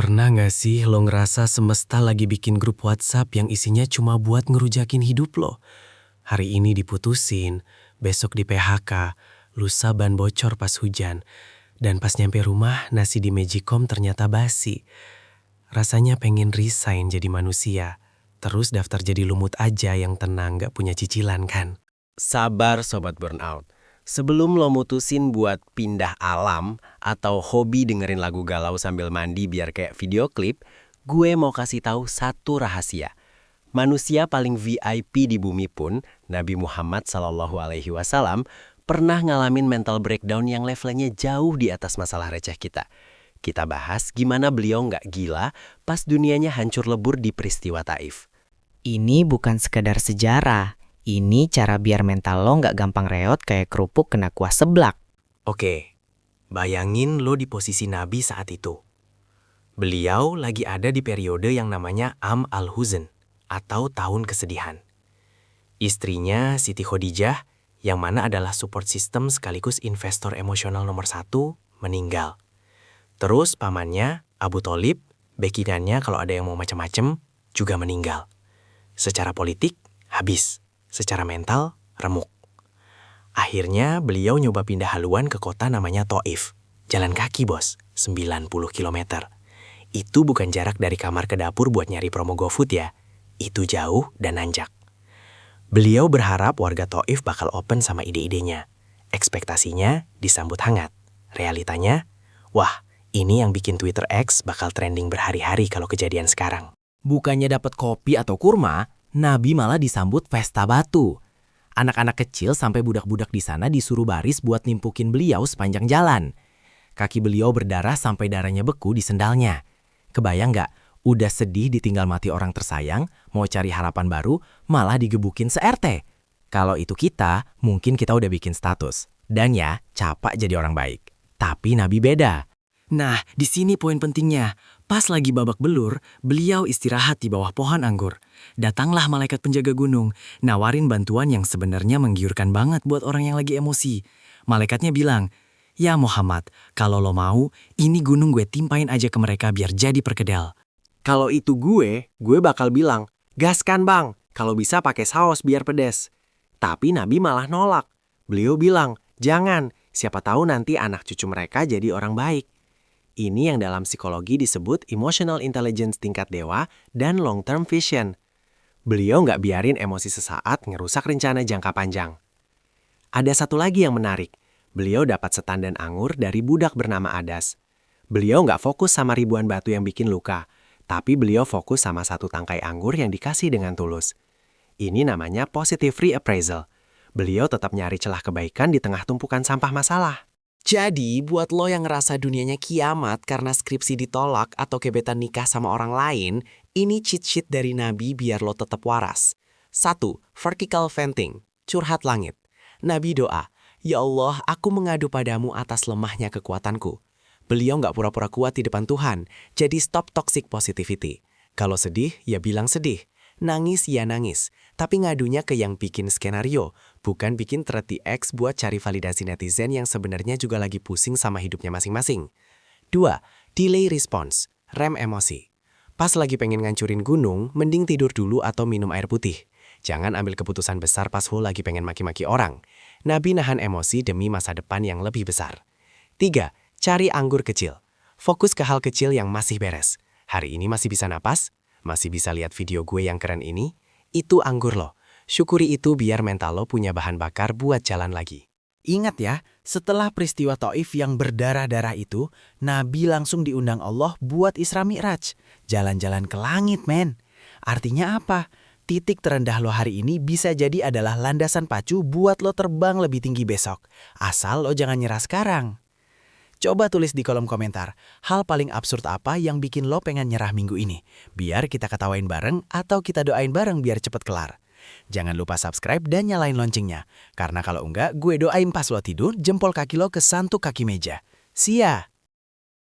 Pernah nggak sih lo ngerasa semesta lagi bikin grup WhatsApp yang isinya cuma buat ngerujakin hidup lo? Hari ini diputusin, besok di PHK, lusa ban bocor pas hujan, dan pas nyampe rumah nasi di Magicom ternyata basi. Rasanya pengen resign jadi manusia, terus daftar jadi lumut aja yang tenang gak punya cicilan kan? Sabar Sobat Burnout. Sebelum lo mutusin buat pindah alam atau hobi dengerin lagu galau sambil mandi biar kayak video klip, gue mau kasih tahu satu rahasia. Manusia paling VIP di bumi pun, Nabi Muhammad SAW, pernah ngalamin mental breakdown yang levelnya jauh di atas masalah receh kita. Kita bahas gimana beliau nggak gila pas dunianya hancur lebur di peristiwa Taif. Ini bukan sekedar sejarah. Ini cara biar mental lo nggak gampang reot kayak kerupuk kena kuah seblak. Oke, bayangin lo di posisi Nabi saat itu. Beliau lagi ada di periode yang namanya Am al-Huzn, atau tahun kesedihan. Istrinya Siti Khadijah, yang mana adalah support system sekaligus investor emosional nomor 1, meninggal. Terus pamannya, Abu Tholib, backingannya kalau ada yang mau macam-macam, juga meninggal. Secara politik, habis. Secara mental, remuk. Akhirnya beliau nyoba pindah haluan ke kota namanya Thaif. Jalan kaki bos, 90 km. Itu bukan jarak dari kamar ke dapur buat nyari promo GoFood ya. Itu jauh dan nanjak. Beliau berharap warga Thaif bakal open sama ide-idenya. Ekspektasinya disambut hangat. Realitanya, wah, ini yang bikin Twitter X bakal trending berhari-hari kalau kejadian sekarang. Bukannya dapat kopi atau kurma, Nabi malah disambut pesta batu. Anak-anak kecil sampai budak-budak di sana disuruh baris buat nimpukin beliau sepanjang jalan. Kaki beliau berdarah sampai darahnya beku di sendalnya. Kebayang nggak? Udah sedih ditinggal mati orang tersayang, mau cari harapan baru, malah digebukin se-RT. Kalau itu kita, mungkin kita udah bikin status. Dan ya, capak jadi orang baik. Tapi Nabi beda. Nah, di sini poin pentingnya. Pas lagi babak belur, beliau istirahat di bawah pohon anggur. Datanglah malaikat penjaga gunung, nawarin bantuan yang sebenarnya menggiurkan banget buat orang yang lagi emosi. Malaikatnya bilang, "Ya Muhammad, kalau lo mau, ini gunung gue timpain aja ke mereka biar jadi perkedel." Kalau itu gue bakal bilang, gaskan bang, kalau bisa pakai saus biar pedes. Tapi Nabi malah nolak. Beliau bilang, jangan, siapa tahu nanti anak cucu mereka jadi orang baik. Ini yang dalam psikologi disebut emotional intelligence tingkat dewa dan long-term vision. Beliau nggak biarin emosi sesaat ngerusak rencana jangka panjang. Ada satu lagi yang menarik. Beliau dapat setandan anggur dari budak bernama Adas. Beliau nggak fokus sama ribuan batu yang bikin luka, tapi beliau fokus sama satu tangkai anggur yang dikasih dengan tulus. Ini namanya positive reappraisal. Beliau tetap nyari celah kebaikan di tengah tumpukan sampah masalah. Jadi, buat lo yang ngerasa dunianya kiamat karena skripsi ditolak atau gebetan nikah sama orang lain, ini cheat sheet dari Nabi biar lo tetap waras. 1. Vertical venting, curhat langit. Nabi doa, "Ya Allah, aku mengadu padamu atas lemahnya kekuatanku." Beliau nggak pura-pura kuat di depan Tuhan, jadi stop toxic positivity. Kalau sedih, ya bilang sedih. Nangis ya nangis, tapi ngadunya ke yang bikin skenario, bukan bikin 30x buat cari validasi netizen yang sebenarnya juga lagi pusing sama hidupnya masing-masing. 2. Delay response, rem emosi. Pas lagi pengen ngancurin gunung, mending tidur dulu atau minum air putih. Jangan ambil keputusan besar pas lo lagi pengen maki-maki orang. Nabi nahan emosi demi masa depan yang lebih besar. 3. Cari anggur kecil. Fokus ke hal kecil yang masih beres. Hari ini masih bisa napas? Masih bisa lihat video gue yang keren ini? Itu anggur lo. Syukuri itu biar mental lo punya bahan bakar buat jalan lagi. Ingat ya, setelah peristiwa Thaif yang berdarah-darah itu, Nabi langsung diundang Allah buat Isra Mi'raj. Jalan-jalan ke langit, men. Artinya apa? Titik terendah lo hari ini bisa jadi adalah landasan pacu buat lo terbang lebih tinggi besok. Asal lo jangan nyerah sekarang. Coba tulis di kolom komentar, hal paling absurd apa yang bikin lo pengen nyerah minggu ini? Biar kita ketawain bareng atau kita doain bareng biar cepet kelar. Jangan lupa subscribe dan nyalain loncengnya. Karena kalau enggak, gue doain pas lo tidur, jempol kaki lo ke santuk kaki meja. See ya!